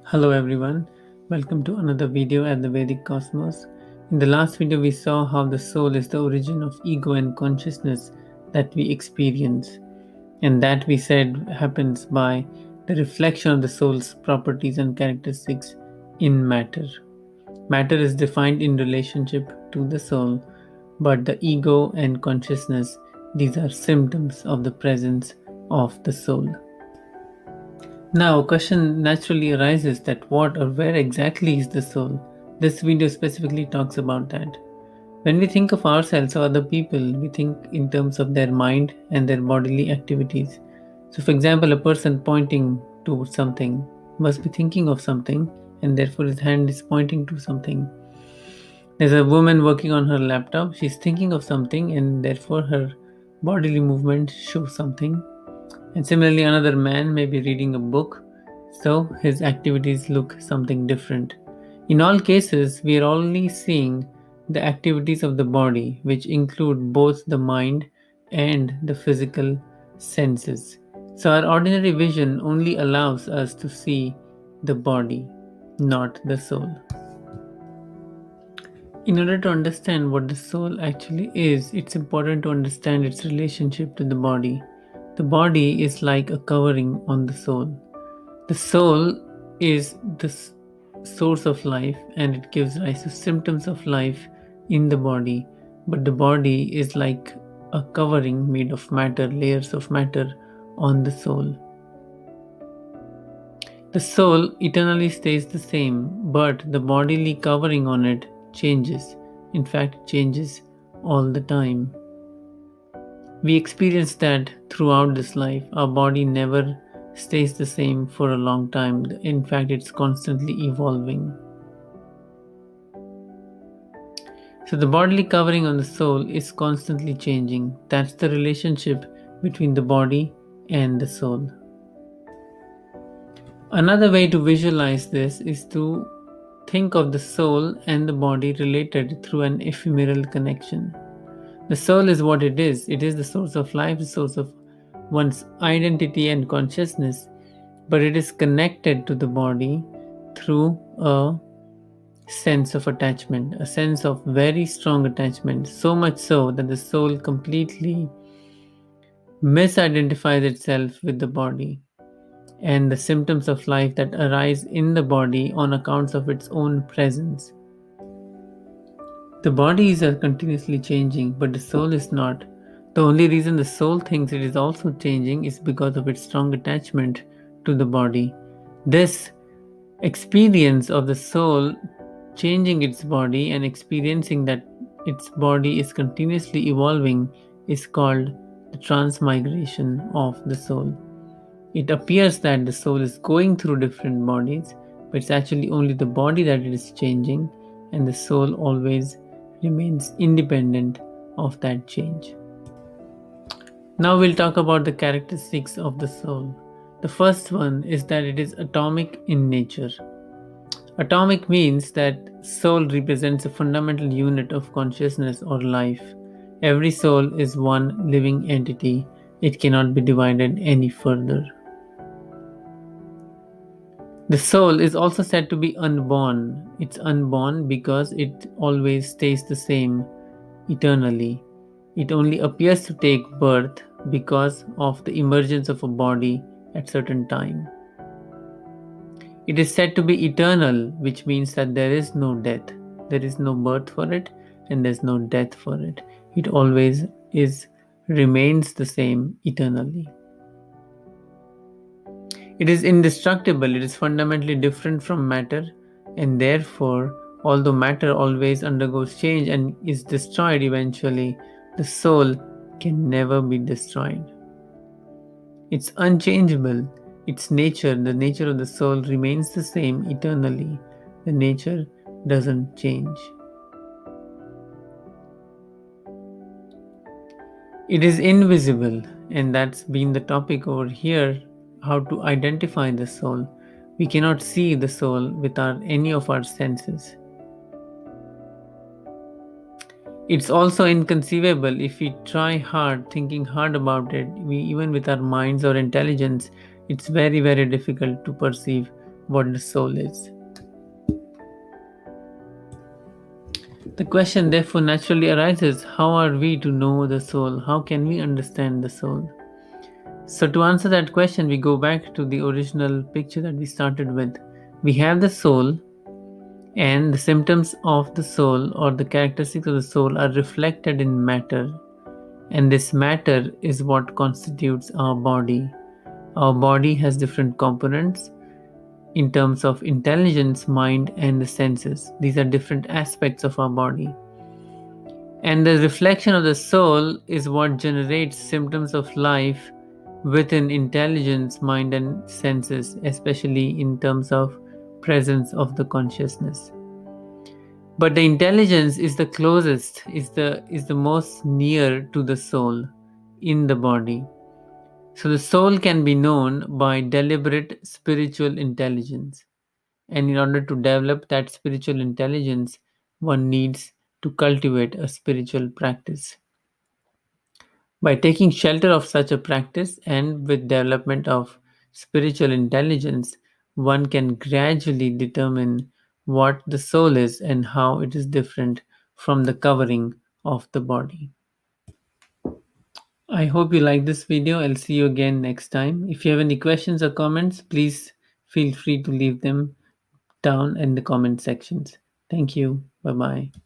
Hello everyone, welcome to another video at the Vedic Cosmos. In the last video, we saw how the soul is the origin of ego and consciousness that we experience, and that we said happens by the reflection of the soul's properties and characteristics in matter. Matter is defined in relationship to the soul, but the ego and consciousness, these are symptoms of the presence of the soul. Now, a question naturally arises that what or where exactly is the soul? This video specifically talks about that. When we think of ourselves or other people, we think in terms of their mind and their bodily activities. So, for example, a person pointing to something must be thinking of something, and therefore his hand is pointing to something. There's a woman working on her laptop, she's thinking of something, and therefore her bodily movement shows something. And similarly, another man may be reading a book, so his activities look something different. In all cases, we are only seeing the activities of the body, which include both the mind and the physical senses. So, our ordinary vision only allows us to see the body, not the soul. In order to understand what the soul actually is, it's important to understand its relationship to the body. The body is like a covering on the soul. The soul is the source of life and it gives rise to symptoms of life in the body, but the body is like a covering made of matter, layers of matter on the soul. The soul eternally stays the same, but the bodily covering on it changes. In fact, it changes all the time. We experience that throughout this life. Our body never stays the same for a long time. In fact, it's constantly evolving. So, the bodily covering on the soul is constantly changing. That's the relationship between the body and the soul. Another way to visualize this is to think of the soul and the body related through an ephemeral connection. The soul is what it is. It is the source of life, the source of one's identity and consciousness, but it is connected to the body through a sense of attachment, a sense of very strong attachment, so much so that the soul completely misidentifies itself with the body and the symptoms of life that arise in the body on accounts of its own presence. The bodies are continuously changing, but the soul is not. The only reason the soul thinks it is also changing is because of its strong attachment to the body. This experience of the soul changing its body and experiencing that its body is continuously evolving is called the transmigration of the soul. It appears that the soul is going through different bodies, but it's actually only the body that it is changing, and the soul always remains independent of that change. Now we'll talk about the characteristics of the soul. The first one is that it is atomic in nature. Atomic means that soul represents a fundamental unit of consciousness or life. Every soul is one living entity. It cannot be divided any further. The soul is also said to be unborn. It's unborn because it always stays the same eternally. It only appears to take birth because of the emergence of a body at certain time. It is said to be eternal, which means that there is no death. There is no birth for it and there's no death for it. It always remains the same eternally. It is indestructible, it is fundamentally different from matter, and therefore, although matter always undergoes change and is destroyed eventually, the soul can never be destroyed. It's unchangeable. Its nature, the nature of the soul, remains the same eternally. The nature doesn't change. It is invisible, and that's been the topic over here, how to identify the soul. We cannot see the soul with any of our senses. It's also inconceivable if we try hard, thinking hard about it. Even with our minds or intelligence, it's very, very difficult to perceive what the soul is. The question therefore naturally arises, how are we to know the soul? How can we understand the soul? So, to answer that question, we go back to the original picture that we started with. We have the soul, and the symptoms of the soul or the characteristics of the soul are reflected in matter. And this matter is what constitutes our body. Our body has different components in terms of intelligence, mind, and the senses. These are different aspects of our body. And the reflection of the soul is what generates symptoms of life within intelligence, mind, and senses, especially in terms of presence of the consciousness. But the intelligence is the closest, is the most near to the soul in the body. So the soul can be known by deliberate spiritual intelligence. And in order to develop that spiritual intelligence, one needs to cultivate a spiritual practice. By taking shelter of such a practice and with development of spiritual intelligence, one can gradually determine what the soul is and how it is different from the covering of the body. I hope you like this video. I'll see you again next time. If you have any questions or comments, please feel free to leave them down in the comment sections. Thank you. Bye bye.